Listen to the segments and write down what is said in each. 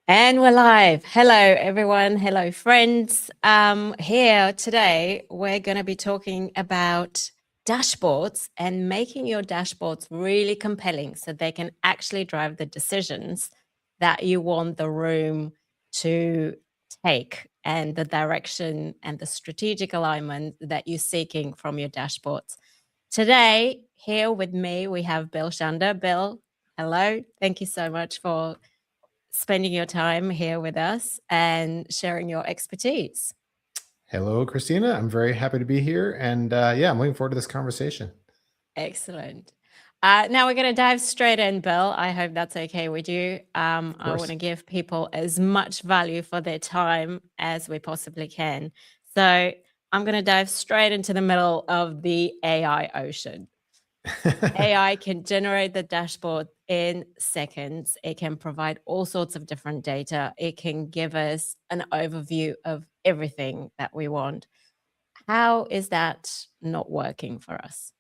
And we're live. Hello, everyone. Hello, friends. Here today, we're going to be talking about dashboards and making your dashboards really compelling so they can actually drive the decisions that you want the room to take and the direction and the strategic alignment that you're seeking from your dashboards. Today, here with me, we have Bill Shander. Bill, hello. Thank you so much for spending your time here with us and sharing your expertise. Hello, Christina. I'm very happy to be here. And I'm looking forward to this conversation. Excellent. Now we're going to dive straight in, Bill. I hope that's okay with you. I want to give people as much value for their time as we possibly can. So I'm going to dive straight into the middle of the AI ocean. AI can generate the dashboard in seconds. It can provide all sorts of different data. It can give us an overview of everything that we want. How is that not working for us?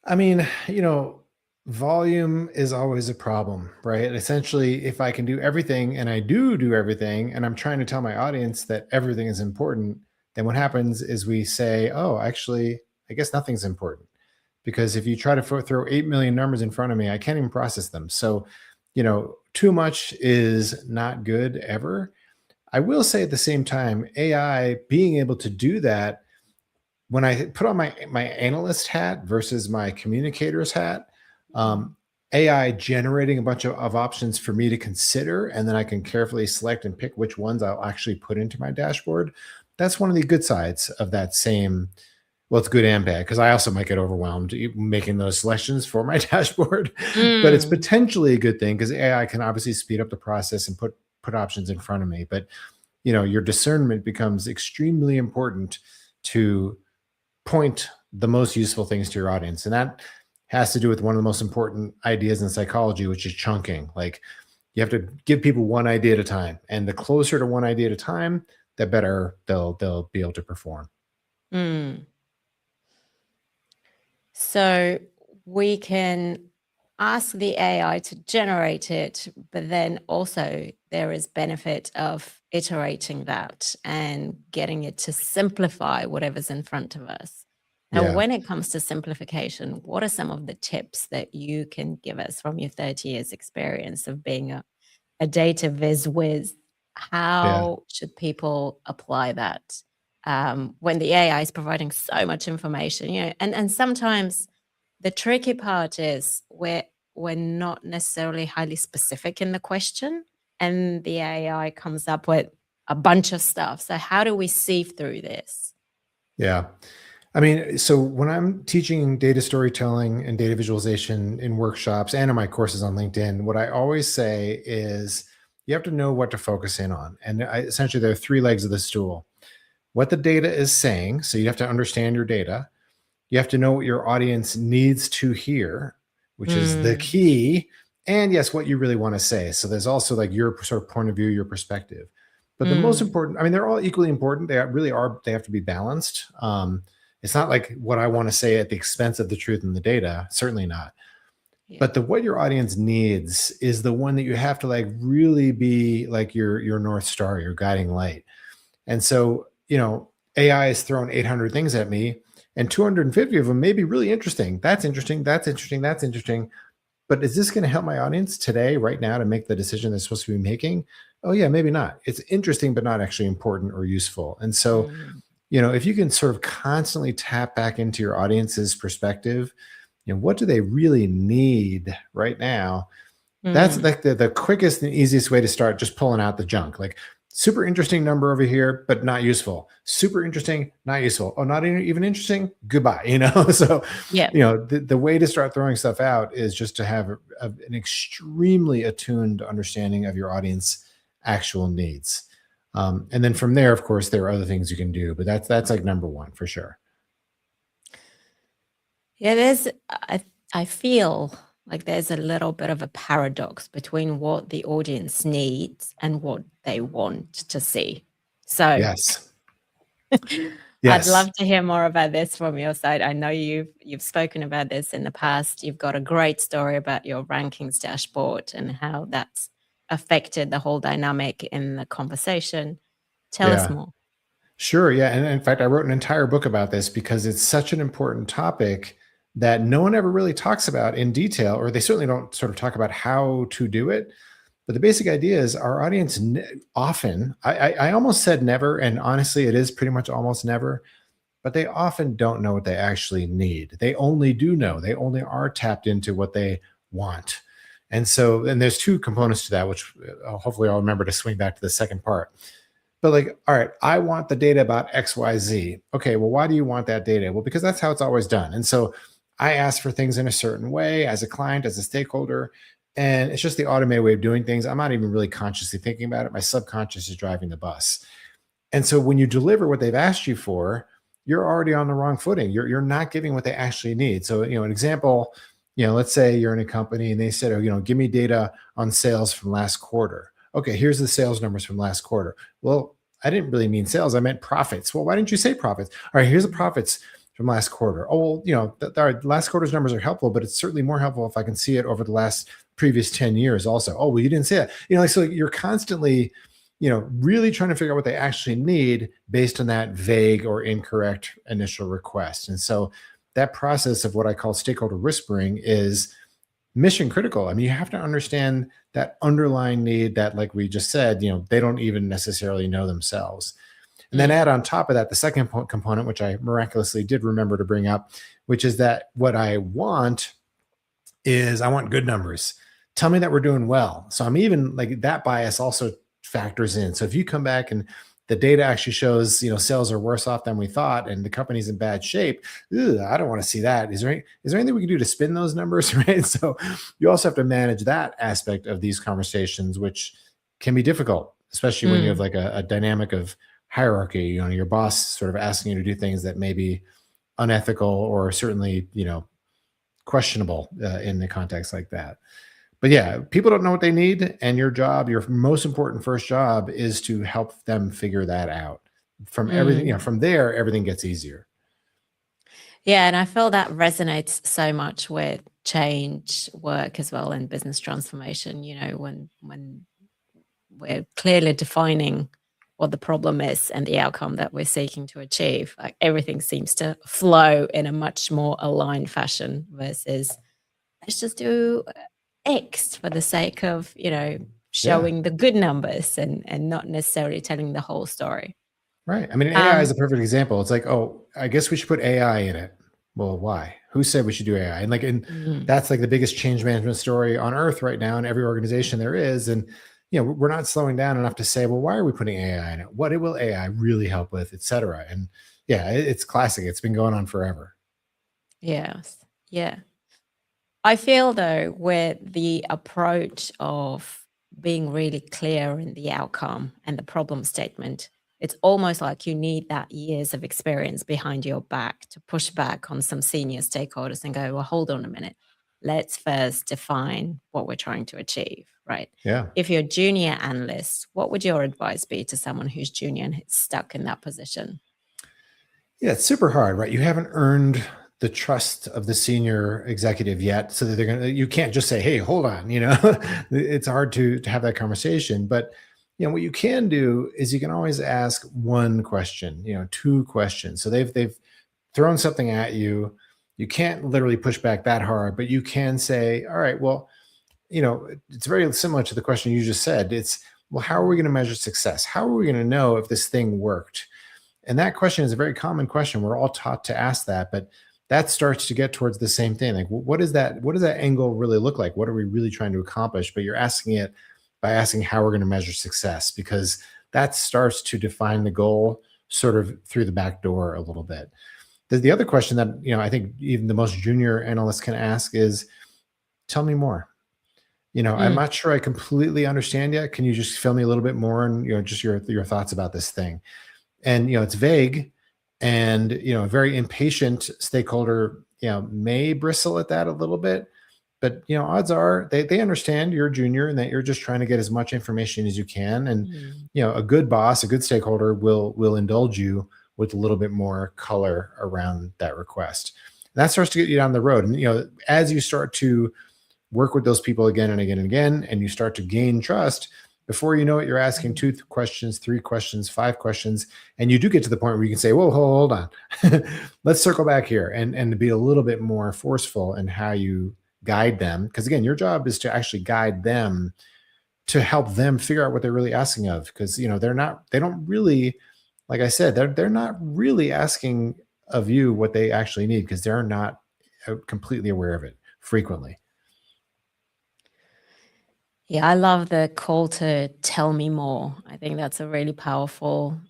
I mean, volume is always a problem, right? Essentially, if I can do everything and I do everything, and I'm trying to tell my audience that everything is important, then what happens is we say, oh, actually, I guess nothing's important. Because if you try to throw 8 million numbers in front of me, I can't even process them. So, too much is not good ever. I will say at the same time, AI being able to do that, when I put on my analyst hat versus my communicator's hat, AI generating a bunch of options for me to consider, and then I can carefully select and pick which ones I'll actually put into my dashboard. That's one of the good sides of that same. Well, it's good and bad because I also might get overwhelmed making those selections for my dashboard. But it's potentially a good thing because AI can obviously speed up the process and put options in front of me. But your discernment becomes extremely important to point the most useful things to your audience. And that has to do with one of the most important ideas in psychology, which is chunking. Like you have to give people one idea at a time. And the closer to one idea at a time, the better they'll be able to perform. So we can ask the AI to generate it, but then also there is benefit of iterating that and getting it to simplify whatever's in front of us. Now, when it comes to simplification, what are some of the tips that you can give us from your 30 years experience of being a data viz whiz? How should people apply that when the AI is providing so much information? And sometimes the tricky part is we're not necessarily highly specific in the question, and the AI comes up with a bunch of stuff. So how do we sieve through this? Yeah. I mean, so when I'm teaching data storytelling and data visualization in workshops and in my courses on LinkedIn, what I always say is you have to know what to focus in on. And essentially, there are three legs of the stool. What the data is saying, so you have to understand your data. You have to know what your audience needs to hear, which is the key. And yes, what you really want to say. So there's also like your sort of point of view, your perspective. But the most important, I mean, they're all equally important. They really are, they have to be balanced. It's not like what I want to say at the expense of the truth and the data, certainly not. Yeah. But what your audience needs is the one that you have to like really be like your North Star, your guiding light. And so, AI has thrown 800 things at me, and 250 of them may be really interesting. That's interesting. That's interesting. That's interesting. But is this going to help my audience today, right now, to make the decision they're supposed to be making? Oh, yeah, maybe not. It's interesting, but not actually important or useful. And so, if you can sort of constantly tap back into your audience's perspective, what do they really need right now? That's like the quickest and easiest way to start just pulling out the junk. Like, super interesting number over here, but not useful. Super interesting, not useful. Oh, not even interesting? Goodbye. So, the way to start throwing stuff out is just to have an extremely attuned understanding of your audience actual needs. And then from there, of course, there are other things you can do, but that's like number one for sure. Yeah, I feel like there's a little bit of a paradox between what the audience needs and what they want to see. So yes. I'd love to hear more about this from your side. I know you've spoken about this in the past. You've got a great story about your rankings dashboard and how that's affected the whole dynamic in the conversation? Tell us Yeah. more. Sure. Yeah. And in fact, I wrote an entire book about this because it's such an important topic that no one ever really talks about in detail, or they certainly don't sort of talk about how to do it. But the basic idea is our audience often, I almost said never, and honestly, it is pretty much almost never, but they often don't know what they actually need. They only do know, they only are tapped into what they want. And so, and there's two components to that, which hopefully I'll remember to swing back to the second part. But like, all right, I want the data about XYZ. Okay, well, why do you want that data? Well, because that's how it's always done. And so I ask for things in a certain way as a client, as a stakeholder, and it's just the automated way of doing things. I'm not even really consciously thinking about it. My subconscious is driving the bus. And so when you deliver what they've asked you for, you're already on the wrong footing. You're not giving what they actually need. So, an example, let's say you're in a company and they said, oh, give me data on sales from last quarter. Okay, here's the sales numbers from last quarter. Well, I didn't really mean sales. I meant profits. Well, why didn't you say profits? All right, here's the profits from last quarter. Oh, well, our last quarter's numbers are helpful, but it's certainly more helpful if I can see it over the last previous 10 years also. Oh, well, you didn't say that. So you're constantly, really trying to figure out what they actually need based on that vague or incorrect initial request. And so that process of what I call stakeholder whispering is mission critical. I mean, you have to understand that underlying need that, like we just said, they don't even necessarily know themselves. And then add on top of that, the second component, which I miraculously did remember to bring up, which is that what I want is I want good numbers. Tell me that we're doing well. So I'm even like that bias also factors in. So if you come back and the data actually shows, sales are worse off than we thought and the company's in bad shape, I don't want to see that. Is there anything we can do to spin those numbers, right? So you also have to manage that aspect of these conversations, which can be difficult, especially when you have like a dynamic of hierarchy, your boss sort of asking you to do things that may be unethical or certainly, questionable in the context like that. But yeah, people don't know what they need, and your job, your most important first job, is to help them figure that out. From everything, from there, everything gets easier. Yeah, and I feel that resonates so much with change work as well and business transformation. When we're clearly defining what the problem is and the outcome that we're seeking to achieve, like everything seems to flow in a much more aligned fashion versus let's just do X for the sake of, Yeah, showing the good numbers and not necessarily telling the whole story. right. I mean, AI is Um, a perfect example. It's like, oh, I guess we should put AI in it. Well, why? Who said we should do AI? And mm, that's like the biggest change management story on earth right now in every organization there is. And we're not slowing down enough to say, well, why are we putting AI in it? What will AI really help with, et cetera? And yeah, it's classic. It's been going on forever. yes. Yeah. I feel though, with the approach of being really clear in the outcome and the problem statement, it's almost like you need that years of experience behind your back to push back on some senior stakeholders and go, well, hold on a minute. Let's first define what we're trying to achieve, right? Yeah. If you're a junior analyst, what would your advice be to someone who's junior and stuck in that position? Yeah, it's super hard, right? You haven't earned the trust of the senior executive yet, so that you can't just say, "Hey, hold on," It's hard to have that conversation, but what you can do is you can always ask one question, two questions. So they've thrown something at you. You can't literally push back that hard, but you can say, "All right, well, it's very similar to the question you just said. It's, well, how are we going to measure success? How are we going to know if this thing worked?" And that question is a very common question. We're all taught to ask that, but that starts to get towards the same thing. Like, what is that? What does that angle really look like? What are we really trying to accomplish? But you're asking it by asking how we're going to measure success, because that starts to define the goal sort of through the back door a little bit. The other question that, I think even the most junior analysts can ask is, tell me more. I'm Mm, not sure I completely understand yet. Can you just fill me a little bit more and, just your thoughts about this thing? And it's vague, and a very impatient stakeholder may bristle at that a little bit, but odds are they understand you're a junior and that you're just trying to get as much information as you can. And mm, a good boss, a good stakeholder will indulge you with a little bit more color around that request. And that starts to get you down the road. And as you start to work with those people again and again and again, and you start to gain trust. Before you know it, you're asking 2 questions, 3 questions, 5 questions, and you do get to the point where you can say, "Whoa, hold on, let's circle back here," and to be a little bit more forceful in how you guide them. Because again, your job is to actually guide them to help them figure out what they're really asking of. Because they don't really, like I said, they're not really asking of you what they actually need because they're not completely aware of it frequently. Yeah, I love the call to tell me more. I think that's a really powerful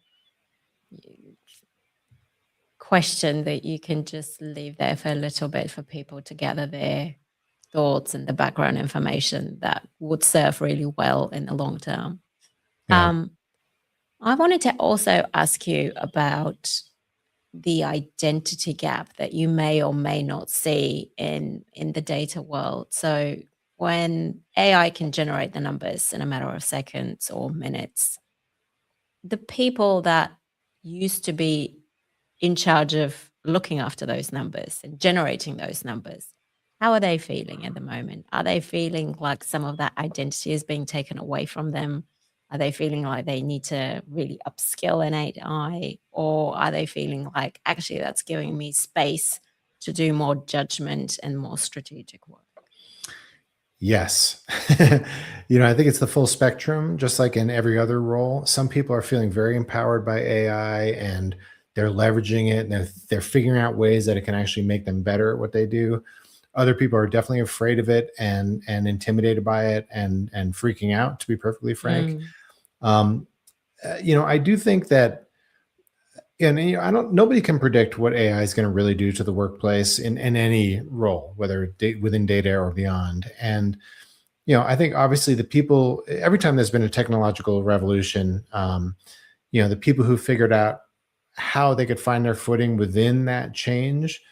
question that you can just leave there for a little bit for people to gather their thoughts and the background information that would serve really well in the long term. Yeah. I wanted to also ask you about the identity gap that you may or may not see in the data world. So when AI can generate the numbers in a matter of seconds or minutes, the people that used to be in charge of looking after those numbers and generating those numbers, how are they feeling at the moment? Are they feeling like some of that identity is being taken away from them? Are they feeling like they need to really upskill in AI? Or are they feeling like actually that's giving me space to do more judgment and more strategic work? Yes. I think it's the full spectrum, just like in every other role. Some people are feeling very empowered by AI and they're leveraging it and they're figuring out ways that it can actually make them better at what they do. Other people are definitely afraid of it and intimidated by it and freaking out, to be perfectly frank. Mm, Um, I do think that, and I don't. Nobody can predict what AI is going to really do to the workplace in any role, whether within data or beyond. And I think obviously the people. Every time there's been a technological revolution, the people who figured out how they could find their footing within that change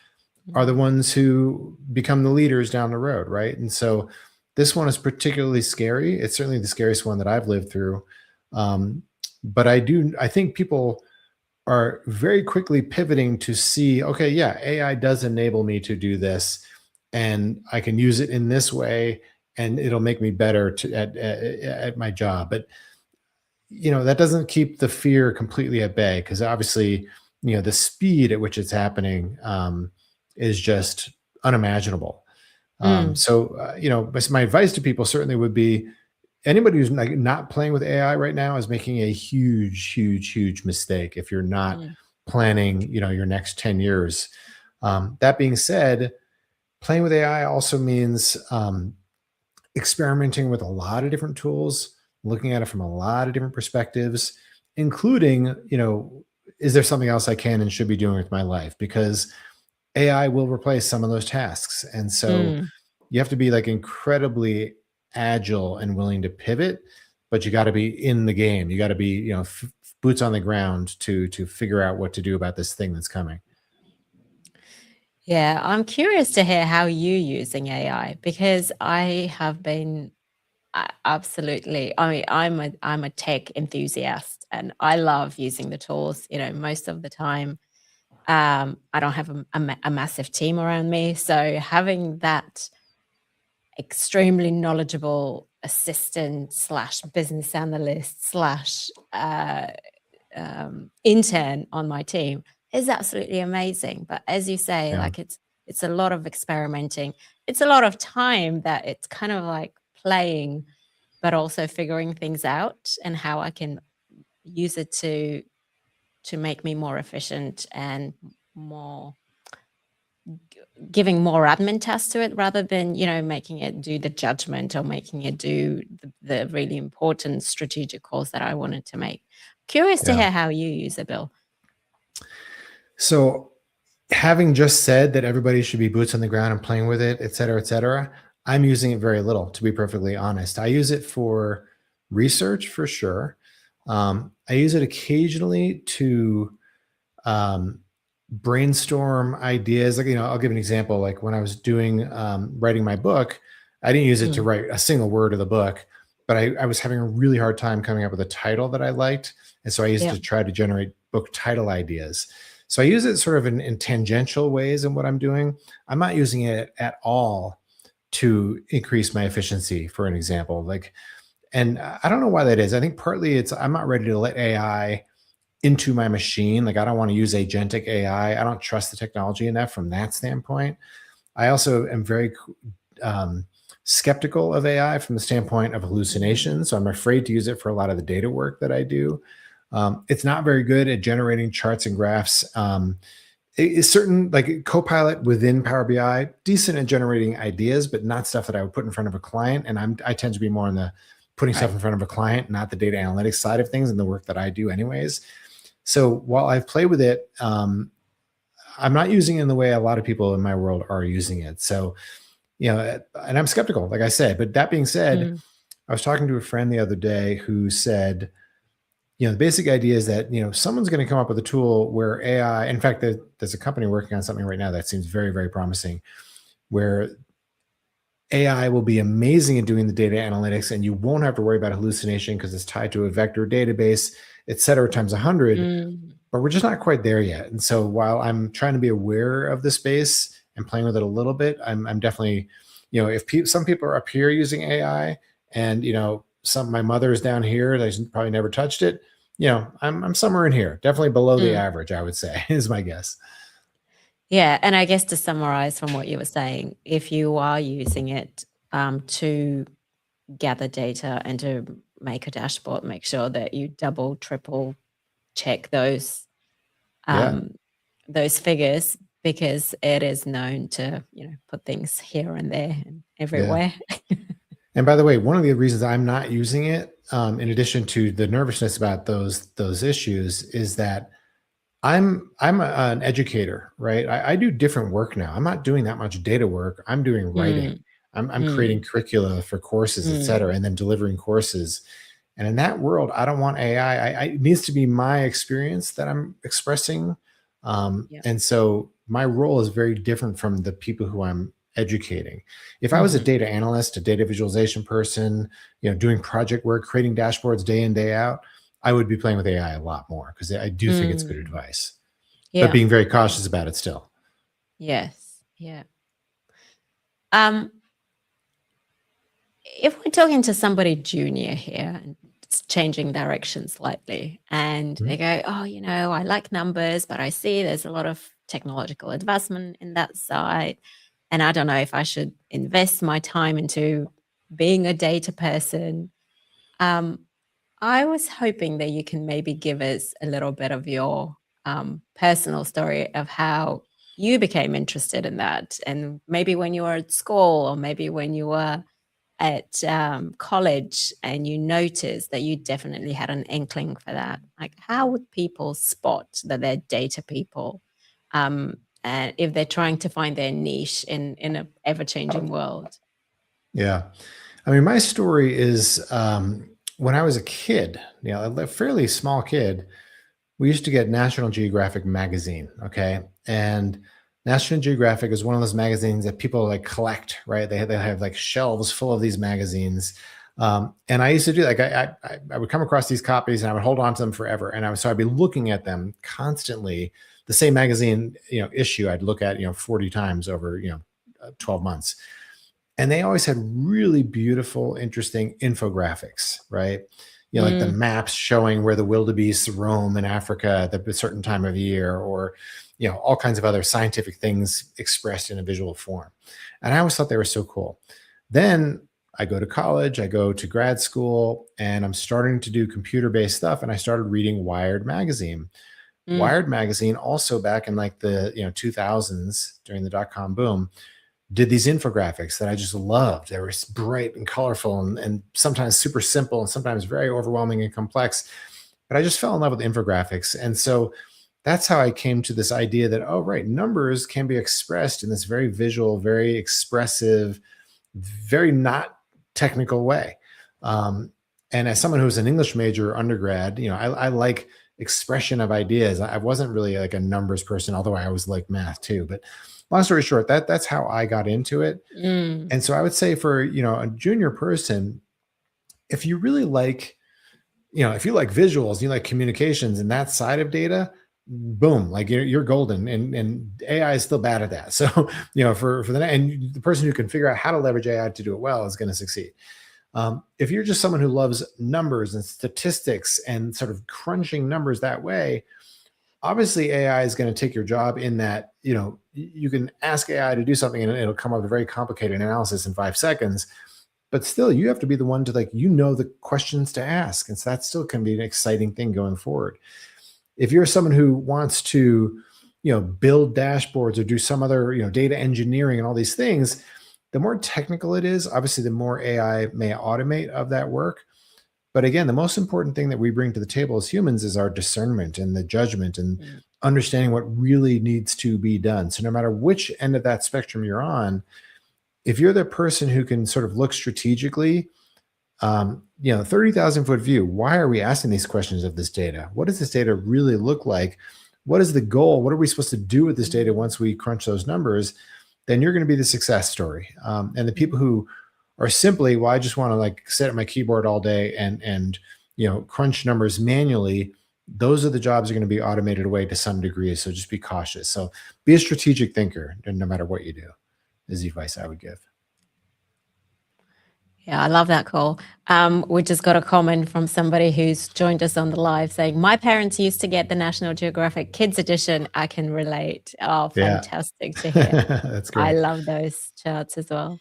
are the mm, ones who become the leaders down the road, right? And so this one is particularly scary. It's certainly the scariest one that I've lived through. Um, but I think people are very quickly pivoting to see, okay, yeah, AI does enable me to do this, and I can use it in this way, and it'll make me better at my job. But that doesn't keep the fear completely at bay because obviously, the speed at which it's happening is just unimaginable. mm, But my advice to people certainly would be anybody who's like not playing with AI right now is making a huge, huge, huge mistake if you're not mm, planning, your next 10 years. That being said, playing with AI also means experimenting with a lot of different tools, looking at it from a lot of different perspectives, including, is there something else I can and should be doing with my life? Because AI will replace some of those tasks. And so mm. you have to be like incredibly agile and willing to pivot, but you got to be in the game. You got to be, boots on the ground to figure out what to do about this thing that's coming. Yeah, I'm curious to hear how you're using AI because I have been absolutely. I mean, I'm a tech enthusiast and I love using the tools. Most of the time, I don't have a massive team around me, so having that extremely knowledgeable assistant slash business analyst slash intern on my team is absolutely amazing. But as you say, Yeah. like it's a lot of experimenting. It's a lot of time that it's kind of like playing, but also figuring things out and how I can use it to make me more efficient and more giving more admin tasks to it rather than making it do the judgment or making it do the really important strategic calls that I wanted to make. Curious to Yeah. hear how you use it, Bill. So having just said that everybody should be boots on the ground and playing with it, et cetera, I'm using it very little, to be perfectly honest. I use it for research for sure. I use it occasionally to um, brainstorm ideas. Like, I'll give an example. Like when I was doing writing my book, I didn't use it to Mm, write a single word of the book, but I was having a really hard time coming up with a title that I liked. And so I used yeah. to try to generate book title ideas. So I use it sort of in tangential ways in what I'm doing. I'm not using it at all to increase my efficiency, for an example. Like, and I don't know why that is. I think partly it's I'm not ready to let AI into my machine. Like, I don't want to use agentic AI. I don't trust the technology enough from that standpoint. I also am very um, skeptical of AI from the standpoint of hallucination. So I'm afraid to use it for a lot of the data work that I do. It's not very good at generating charts and graphs. It's certain, like Copilot within Power BI, decent at generating ideas, but not stuff that I would put in front of a client. And I tend to be more on the putting stuff Right. in front of a client, not the data analytics side of things and the work that I do anyways. So while I've played with it, I'm not using it in the way a lot of people in my world are using it. So, and I'm skeptical, like I said. But that being said, Mm, I was talking to a friend the other day who said, the basic idea is that, someone's going to come up with a tool where AI, in fact, there's a company working on something right now that seems very, very promising, where AI will be amazing at doing the data analytics and you won't have to worry about hallucination because it's tied to a vector database, et cetera, times 100. mm, But we're just not quite there yet. And so while I'm trying to be aware of the space and playing with it a little bit, I'm definitely, if some people are up here using AI and, my mother is down here, that probably never touched it. I'm somewhere in here, definitely below the mm. average, I would say, is my guess. Yeah, and I guess to summarize from what you were saying, if you are using it to gather data and to make a dashboard, make sure that you double, triple check Yeah. um, those figures, because it is known to, put things here and there and Yeah. everywhere. And by the way, one of the reasons I'm not using it, in addition to the nervousness about those issues, is that an educator, right? I do different work now. I'm not doing that much data work. I'm doing writing. Mm, I'm creating mm, curricula for courses, et mm. cetera, and then delivering courses. And in that world, I don't want AI. It needs to be my experience that I'm expressing. Yeah. And so my role is very different from the people who I'm educating. If I was a Mhm. data analyst, a data visualization person, doing project work, creating dashboards day in, day out, I would be playing with AI a lot more because I do think it's good Mm. advice, but Yeah. being very cautious about it still. Yes. Yeah. Um, if we're talking to somebody junior here and it's changing direction slightly, and Mhm. they go, "Oh, I like numbers, but I see there's a lot of technological advancement in that side, and I don't know if I should invest my time into being a data person." Um, I was hoping that you can maybe give us a little bit of your personal story of how you became interested in that, and maybe when you were at school, or maybe when you were at college, and you noticed that you definitely had an inkling for that. Like, how would people spot that they're data people, and if they're trying to find their niche in a ever changing world? Yeah. I mean, my story is when I was a kid, a fairly small kid, we used to get National Geographic magazine. Okay. And National Geographic is one of those magazines that people like collect, right? They have like shelves full of these magazines. And I used to do like I would come across these copies and I would hold on to them forever. And I'd be looking at them constantly. The same magazine, issue I'd look at, 40 times over, 12 months. And they always had really beautiful, interesting infographics, right? Like the Mm, maps showing where the wildebeest roam in Africa at a certain time of year, or all kinds of other scientific things expressed in a visual form. And I always thought they were so cool. Then I go to college, I go to grad school, and I'm starting to do computer-based stuff. And I started reading Wired magazine. mm, Wired magazine, also back in like the 2000s during the dot-com boom, did these infographics that I just loved. They were bright and colorful and sometimes super simple and sometimes very overwhelming and complex. But I just fell in love with infographics. And so that's how I came to this idea that, oh, right, numbers can be expressed in this very visual, very expressive, very not technical way. Um, and as someone who's an English major undergrad, I like expression of ideas. I wasn't really like a numbers person, although I always liked math too. But long story short, that's how I got into it. mm, And so I would say for a junior person, if you really like, if you like visuals, you like communications and that side of data, boom, like you're golden, and AI is still bad at that. So, for the person who can figure out how to leverage AI to do it well is going to succeed. If you're just someone who loves numbers and statistics and sort of crunching numbers that way, obviously AI is going to take your job in that, you can ask AI to do something and it'll come up with a very complicated analysis in 5 seconds. But still, you have to be the one to the questions to ask. And so that still can be an exciting thing going forward. If you're someone who wants to, build dashboards or do some other, data engineering and all these things, the more technical it is, obviously, the more AI may automate of that work. But again, the most important thing that we bring to the table as humans is our discernment and the judgment and understanding what really needs to be done. So no matter which end of that spectrum you're on, if you're the person who can sort of look strategically, 30,000 foot view, why are we asking these questions of this data? What does this data really look like? What is the goal? What are we supposed to do with this data once we crunch those numbers? Then you're going to be the success story. And the people who are simply, well, I just want to sit at my keyboard all day and crunch numbers manually, those are the jobs that are going to be automated away to some degree. So just be cautious. So be a strategic thinker, no matter what you do, is the advice I would give. Yeah, I love that call. We just got a comment from somebody who's joined us on the live saying, my parents used to get the National Geographic Kids Edition. I can relate. Oh, fantastic to hear. That's great. I love those charts as well.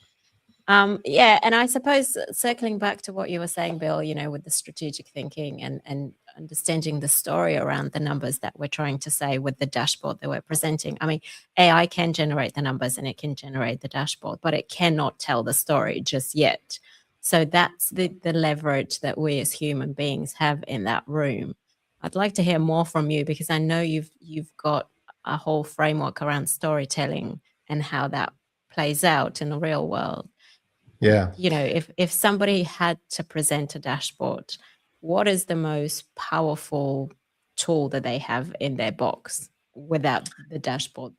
Yeah, and I suppose circling back to what you were saying, Bill, with the strategic thinking and understanding the story around the numbers that we're trying to say with the dashboard that we're presenting. I mean, AI can generate the numbers and it can generate the dashboard, but it cannot tell the story just yet. So that's the leverage that we as human beings have in that room. I'd like to hear more from you because I know you've got a whole framework around storytelling and how that plays out in the real world. Yeah. If somebody had to present a dashboard, what is the most powerful tool that they have in their box without the dashboard?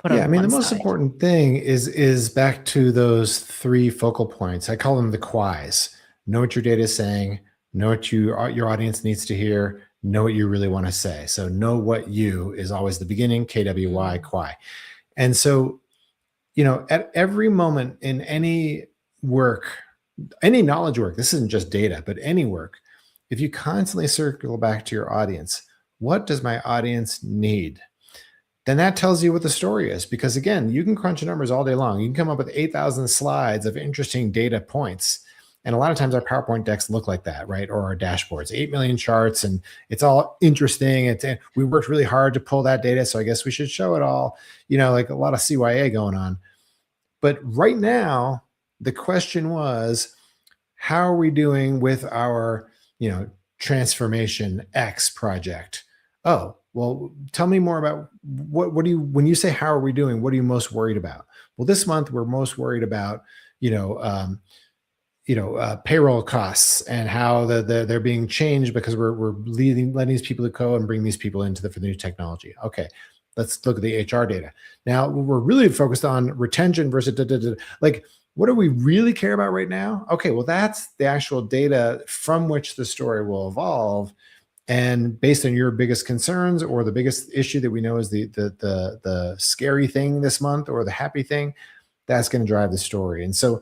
The most important thing is back to those 3 focal points. I call them the quays. Know what your data is saying, know what your audience needs to hear, know what you really want to say. So know what you is always the beginning, KWY, quay. And so, at every moment in any work, any knowledge work, this isn't just data, but any work, if you constantly circle back to your audience, what does my audience need? Then that tells you what the story is. Because again, you can crunch numbers all day long. You can come up with 8,000 slides of interesting data points. And a lot of times our PowerPoint decks look like that, right? Or our dashboards, 8 million charts, and it's all interesting. We worked really hard to pull that data, so I guess we should show it all, like a lot of CYA going on. But right now, the question was, how are we doing with our, Transformation X project? Oh, well, tell me more about what do you, when you say, how are we doing, what are you most worried about? Well, this month we're most worried about, payroll costs and how they're being changed because we're letting these people go and bring these people into for the new technology. Okay, let's look at the HR data. Now we're really focused on retention versus what do we really care about right now? Okay, well, that's the actual data from which the story will evolve. And based on your biggest concerns or the biggest issue that we know is the scary thing this month or the happy thing, that's going to drive the story. And so,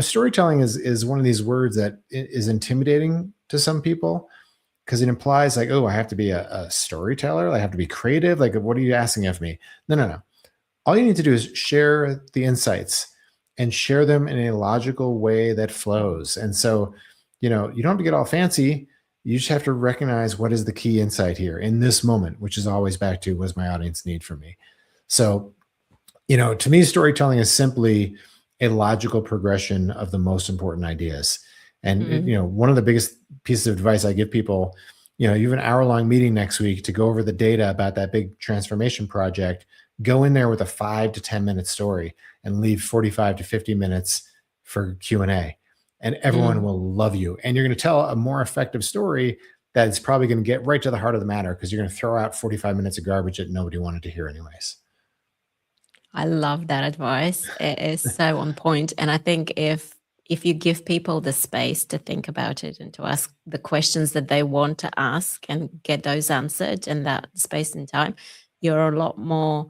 storytelling is one of these words that is intimidating to some people because it implies oh, I have to be a storyteller. I have to be creative. What are you asking of me? No. All you need to do is share the insights and share them in a logical way that flows. And so, you don't have to get all fancy. You just have to recognize what is the key insight here in this moment, which is always back to what does my audience need from me? So, to me, storytelling is simply a logical progression of the most important ideas. And, one of the biggest pieces of advice I give people, you have an hour-long meeting next week to go over the data about that big transformation project. Go in there with a 5 to 10 minute story and leave 45 to 50 minutes for Q&A. And everyone will love you. And you're going to tell a more effective story that is probably going to get right to the heart of the matter because you're going to throw out 45 minutes of garbage that nobody wanted to hear anyways. I love that advice. It is so on point. And I think if if you give people the space to think about it and to ask the questions that they want to ask and get those answered in that space and time, you're a lot more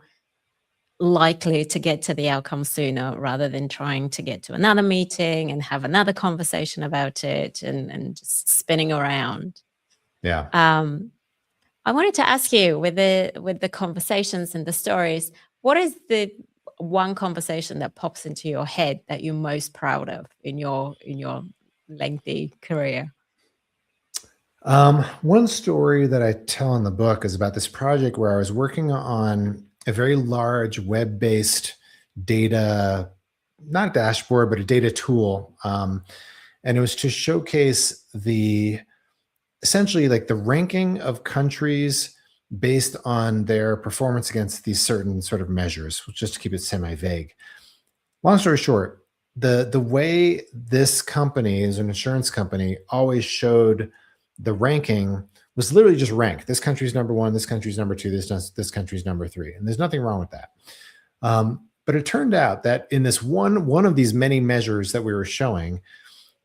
likely to get to the outcome sooner rather than trying to get to another meeting and have another conversation about it and just spinning around. Yeah. I wanted to ask you with the conversations and the stories, what is the one conversation that pops into your head that you're most proud of in your lengthy career? One story that I tell in the book is about this project where I was working on a very large web-based data, not dashboard, but a data tool. And it was to showcase essentially like the ranking of countries based on their performance against these certain sort of measures, just to keep it semi-vague. Long story short, the way this company is an insurance company always showed the ranking was literally just rank. This country's number one, this country's number two, this country's number three. And there's nothing wrong with that. But it turned out that in this one of these many measures that we were showing,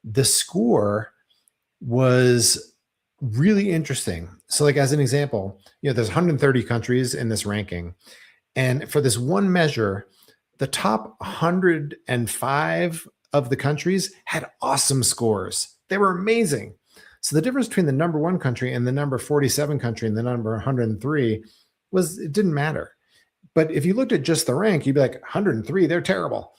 the score was really interesting. So like as an example, there's 130 countries in this ranking. And for this one measure, the top 105 of the countries had awesome scores. They were amazing. So the difference between the number one country and the number 47 country and the number 103 was, it didn't matter. But if you looked at just the rank, you'd be like 103, they're terrible.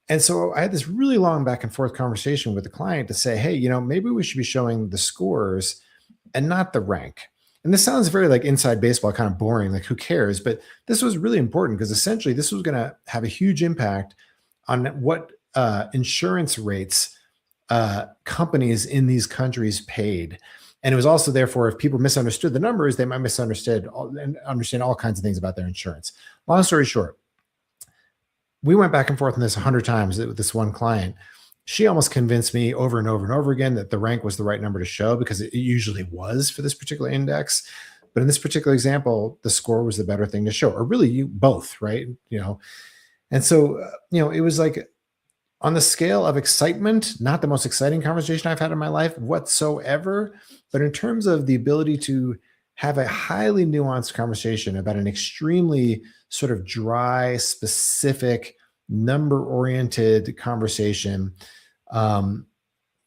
And so I had this really long back and forth conversation with the client to say, hey, maybe we should be showing the scores and not the rank. And this sounds very like inside baseball, kind of boring, like who cares? But this was really important because essentially this was going to have a huge impact on what insurance rates companies in these countries paid. And it was also therefore, if people misunderstood the numbers, they might understand all kinds of things about their insurance. Long story short, we went back and forth on this 100 times with this one client. She almost convinced me over and over and over again that the rank was the right number to show because it usually was for this particular index. But in this particular example, the score was the better thing to show, or really you both, right? And so, it was like on the scale of excitement, not the most exciting conversation I've had in my life whatsoever, but in terms of the ability to have a highly nuanced conversation about an extremely sort of dry, specific, number-oriented conversation. And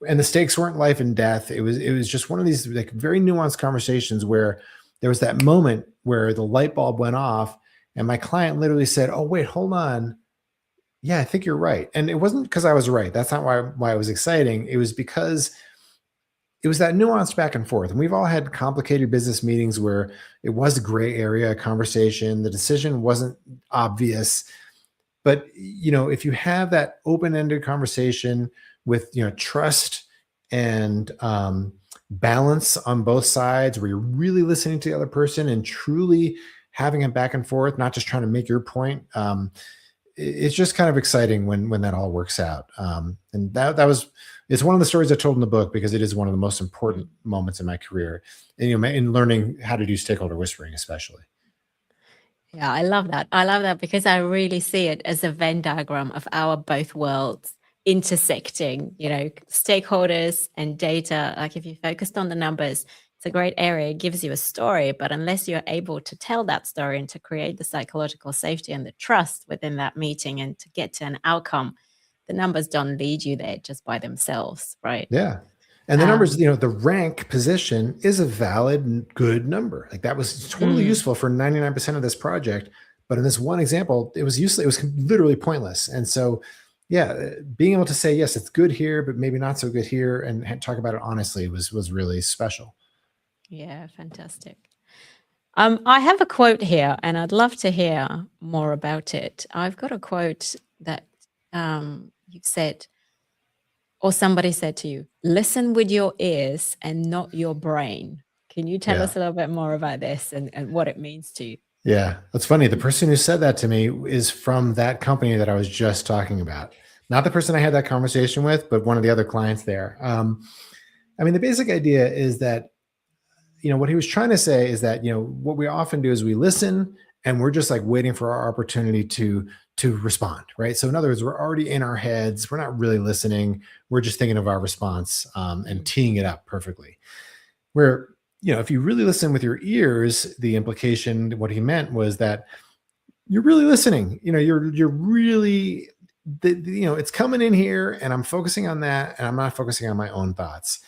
the stakes weren't life and death. It was just one of these like very nuanced conversations where there was that moment where the light bulb went off and my client literally said, oh, wait, hold on. Yeah, I think you're right. And it wasn't because I was right. That's not why it was exciting. It was because it was that nuanced back and forth. And we've all had complicated business meetings where it was a gray area conversation. The decision wasn't obvious. But, if you have that open-ended conversation with, trust and balance on both sides, where you're really listening to the other person and truly having a back and forth, not just trying to make your point, it's just kind of exciting when that all works out. And it's one of the stories I told in the book because it is one of the most important moments in my career, and in learning how to do stakeholder whispering, especially. Yeah, I love that. I love that because I really see it as a Venn diagram of our both worlds intersecting, stakeholders and data. Like if you focused on the numbers, it's a great area. It gives you a story, but unless you're able to tell that story and to create the psychological safety and the trust within that meeting and to get to an outcome, the numbers don't lead you there just by themselves, right? Yeah. And the numbers, the rank position is a valid and good number. Like that was totally useful for 99% of this project. But in this one example, it was useless. It was literally pointless. And so, yeah, being able to say, yes, it's good here, but maybe not so good here, and talk about it honestly was really special. Yeah, fantastic. I have a quote here, and I'd love to hear more about it. I've got a quote that you've said, or somebody said to you, listen with your ears and not your brain. Can you tell us a little bit more about this and what it means to you? Yeah, that's funny. The person who said that to me is from that company that I was just talking about. Not the person I had that conversation with, but one of the other clients there. The basic idea is that, what he was trying to say is that, what we often do is we listen and we're just like waiting for our opportunity to to respond, right? So in other words, we're already in our heads. We're not really listening. We're just thinking of our response and teeing it up perfectly. Where, if you really listen with your ears, the implication, what he meant was that you're really listening. You're really, it's coming in here and I'm focusing on that and I'm not focusing on my own thoughts.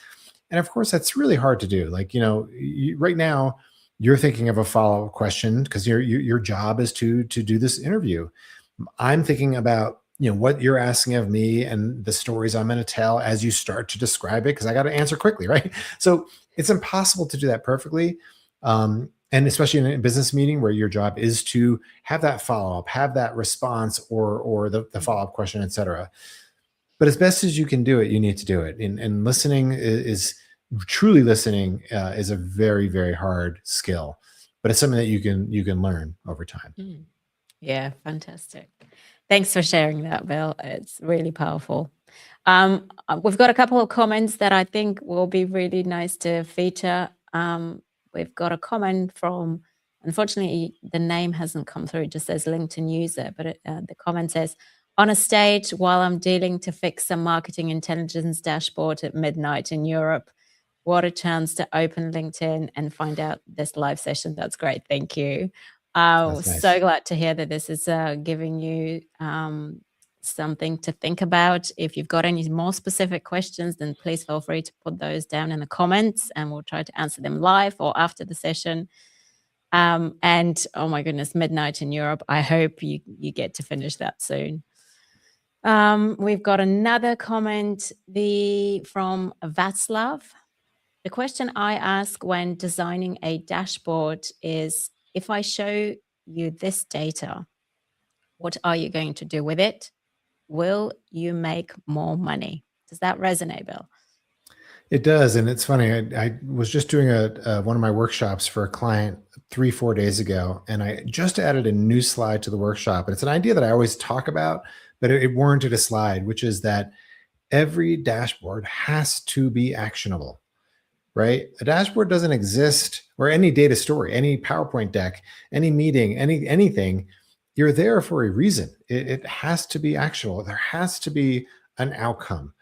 And of course, that's really hard to do. Like, right now you're thinking of a follow-up question because your job is to do this interview. I'm thinking about, what you're asking of me and the stories I'm going to tell as you start to describe it, because I got to answer quickly, right? So it's impossible to do that perfectly. And especially in a business meeting where your job is to have that follow-up, have that response or the follow-up question, et cetera. But as best as you can do it, you need to do it. And listening is truly listening is a very, very hard skill, but it's something that you can learn over time. Yeah, fantastic. Thanks for sharing that, Bill. It's really powerful. We've got a couple of comments that I think will be really nice to feature. We've got a comment from, unfortunately, the name hasn't come through. It just says LinkedIn user, but the comment says, on a stage while I'm dealing to fix some marketing intelligence dashboard at midnight in Europe. What a chance to open LinkedIn and find out this live session. That's great. Thank you. That's nice. So glad to hear that this is giving you something to think about. If you've got any more specific questions, then please feel free to put those down in the comments and we'll try to answer them live or after the session. And oh my goodness, midnight in Europe. I hope you get to finish that soon. We've got another comment from Václav. The question I ask when designing a dashboard is, if I show you this data, what are you going to do with it? Will you make more money? Does that resonate, Bill? It does. And it's funny. I was just doing one of my workshops for a client 3-4 days ago, and I just added a new slide to the workshop. And it's an idea that I always talk about, but it warranted a slide, which is that every dashboard has to be actionable, right? A dashboard doesn't exist, or any data story, any PowerPoint deck, any meeting, anything. You're there for a reason. It has to be actionable. There has to be an outcome.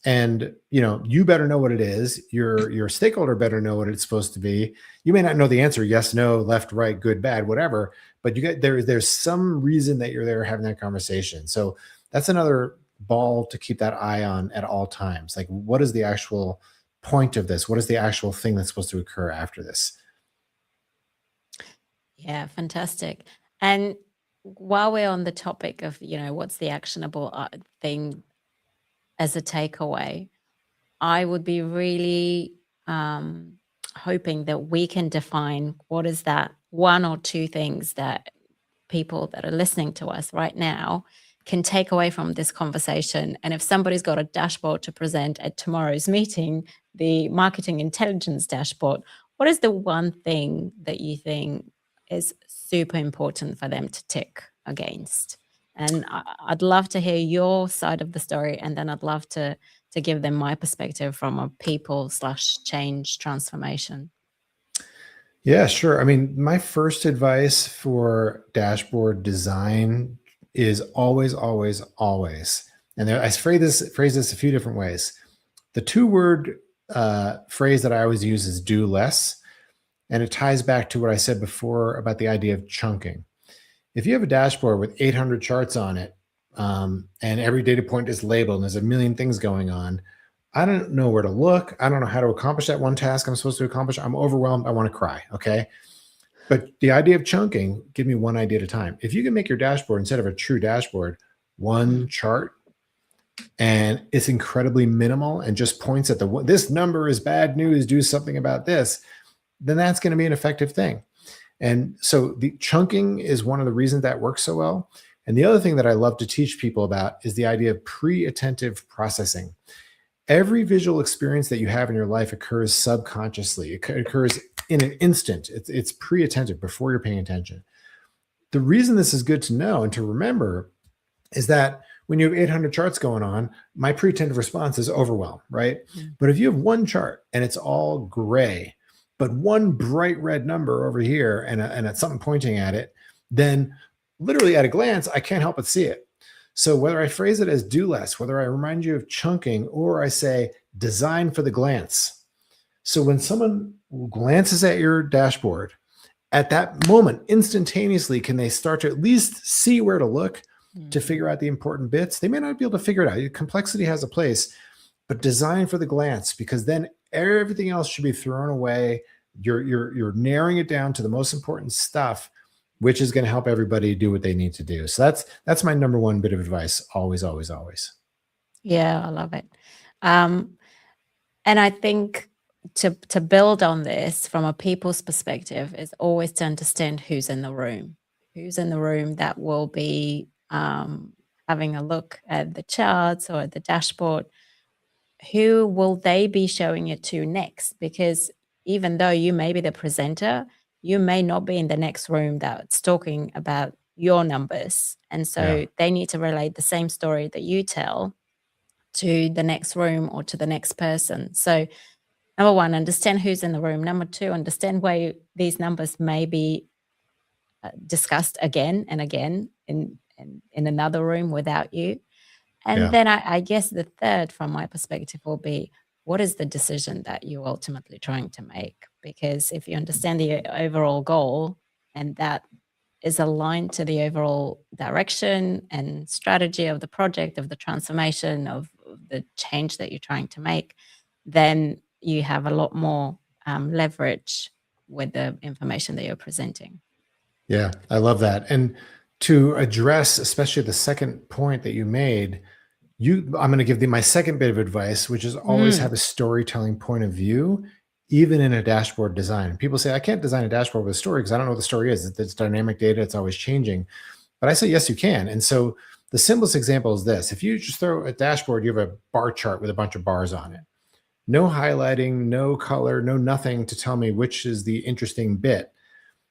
And you better know what it is. Your stakeholder better know what it's supposed to be. You may not know the answer, yes, no, left, right, good, bad, whatever, but there's some reason that you're there having that conversation. So that's another ball to keep that eye on at all times. Like, what is the actual point of this? What is the actual thing that's supposed to occur after this? Yeah, fantastic. And while we're on the topic of, what's the actionable thing as a takeaway, I would be really hoping that we can define what is that one or two things that people that are listening to us right now can take away from this conversation. And if somebody's got a dashboard to present at tomorrow's meeting, the marketing intelligence dashboard, what is the one thing that you think is super important for them to tick against? And I'd love to hear your side of the story, and then I'd love to give them my perspective from a people/change transformation. Yeah, sure. I mean, my first advice for dashboard design is always, always, always. And I phrase this a few different ways. The 2-word phrase that I always use is do less. And it ties back to what I said before about the idea of chunking. If you have a dashboard with 800 charts on it, and every data point is labeled and there's a million things going on, I don't know where to look. I don't know how to accomplish that one task I'm supposed to accomplish. I'm overwhelmed. I want to cry. Okay. But the idea of chunking, give me one idea at a time. If you can make your dashboard, instead of a true dashboard, one chart, and it's incredibly minimal and just points at this number is bad news, do something about this, then that's going to be an effective thing. And so the chunking is one of the reasons that works so well. And the other thing that I love to teach people about is the idea of pre-attentive processing. Every visual experience that you have in your life occurs subconsciously. It occurs in an instant. It's pre-attentive, before you're paying attention. The reason this is good to know and to remember is that when you have 800 charts going on, my pre-attentive response is overwhelm, right? Mm-hmm. But if you have one chart and it's all gray, but one bright red number over here and something pointing at it, then literally at a glance, I can't help but see it. So whether I phrase it as do less, whether I remind you of chunking, or I say design for the glance. So when someone glances at your dashboard, at that moment, instantaneously, can they start to at least see where to look to figure out the important bits? They may not be able to figure it out. Complexity has a place, but design for the glance, because then everything else should be thrown away. You're narrowing it down to the most important stuff, which is going to help everybody do what they need to do. So that's my number one bit of advice. Always, always, always. Yeah, I love it. Um, and I think to build on this from a people's perspective is always to understand who's in the room, that will be having a look at the charts or at the dashboard. Who will they be showing it to next? Because even though you may be the presenter, you may not be in the next room that's talking about your numbers. And so Yeah. they need to relate the same story that you tell to the next room or to the next person. So number one, understand who's in the room. Number two, understand where these numbers may be discussed again and again in another room without you. And Yeah. then I guess the third, from my perspective, will be what is the decision that you're ultimately trying to make? Because if you understand the overall goal and that is aligned to the overall direction and strategy of the project, of the transformation, of the change that you're trying to make, then you have a lot more leverage with the information that you're presenting. Yeah, I love that. And to address, especially the second point that you made, I'm going to give my second bit of advice, which is always have a storytelling point of view, even in a dashboard design. People say, I can't design a dashboard with a story because I don't know what the story is. It's dynamic data. It's always changing. But I say, yes, you can. And so the simplest example is this. If you just throw a dashboard, you have a bar chart with a bunch of bars on it. No highlighting, no color, no nothing to tell me which is the interesting bit.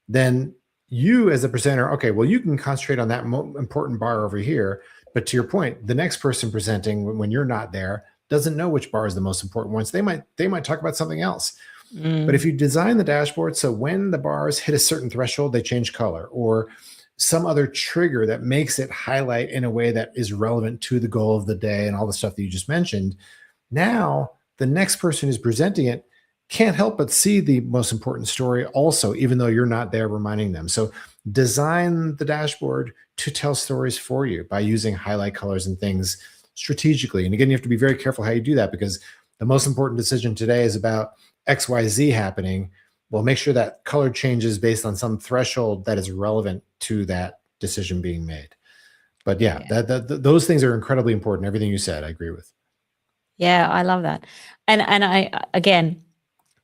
Then you as a presenter, okay, well, you can concentrate on that important bar over here. But to your point, the next person presenting when you're not there doesn't know which bar is the most important one. So they might talk about something else. But if you design the dashboard so when the bars hit a certain threshold, they change color, or some other trigger that makes it highlight in a way that is relevant to the goal of the day and all the stuff that you just mentioned, now the next person who's presenting it can't help but see the most important story also, even though you're not there reminding them. So design the dashboard to tell stories for you by using highlight colors and things strategically. And again, you have to be very careful how you do that, because the most important decision today is about XYZ happening. Well, make sure that color changes based on some threshold that is relevant to that decision being made. But yeah, those things are incredibly important. Everything you said, I agree with. Yeah, I love that. And I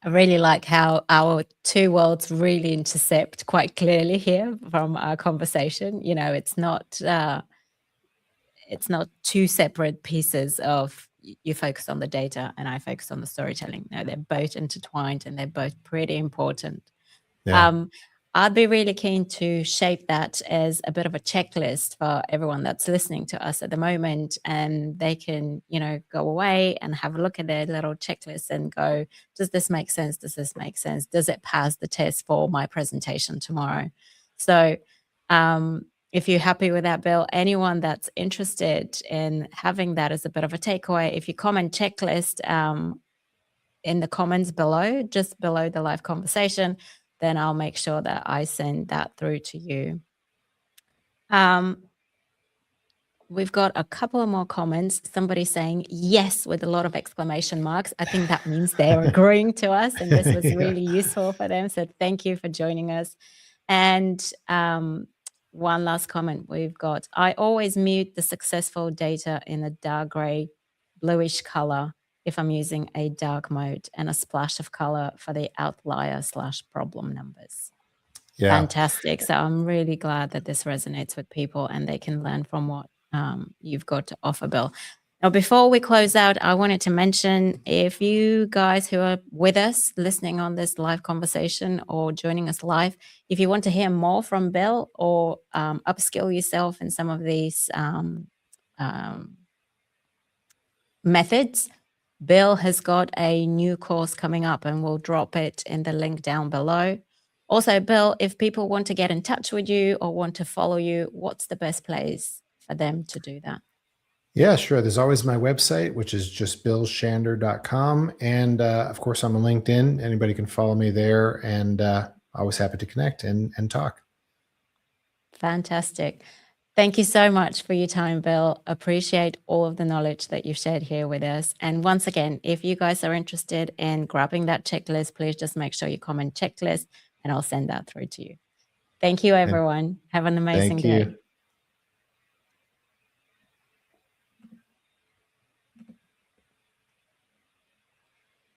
really like how our two worlds really intercept quite clearly here from our conversation. You know, it's not two separate pieces of you focus on the data and I focus on the storytelling. No, they're both intertwined and they're both pretty important. Yeah. I'd be really keen to shape that as a bit of a checklist for everyone that's listening to us at the moment. And they can, go away and have a look at their little checklist and go, does this make sense? Does this make sense? Does it pass the test for my presentation tomorrow? So if you're happy with that, Bill, anyone that's interested in having that as a bit of a takeaway, if you comment checklist in the comments below, just below the live conversation, then I'll make sure that I send that through to you. We've got a couple of more comments. Somebody saying yes with a lot of exclamation marks. I think that means they're agreeing to us and this was really useful for them. So thank you for joining us. And one last comment we've got. I always mute the successful data in a dark gray, bluish color if I'm using a dark mode, and a splash of color for the outlier/problem numbers. Yeah. Fantastic. So I'm really glad that this resonates with people and they can learn from what you've got to offer, Bill. Now, before we close out, I wanted to mention, if you guys who are with us listening on this live conversation or joining us live, if you want to hear more from Bill or upskill yourself in some of these methods, Bill has got a new course coming up and we'll drop it in the link down below. Also, Bill, if people want to get in touch with you or want to follow you, what's the best place for them to do that? Yeah, sure. There's always my website, which is just billshander.com. And of course, I'm on LinkedIn. Anybody can follow me there, and always happy to connect and talk. Fantastic. Thank you so much for your time, Bill. Appreciate all of the knowledge that you've shared here with us. And once again, if you guys are interested in grabbing that checklist, please just make sure you comment checklist and I'll send that through to you. Thank you, everyone. Have an amazing Thank you. day.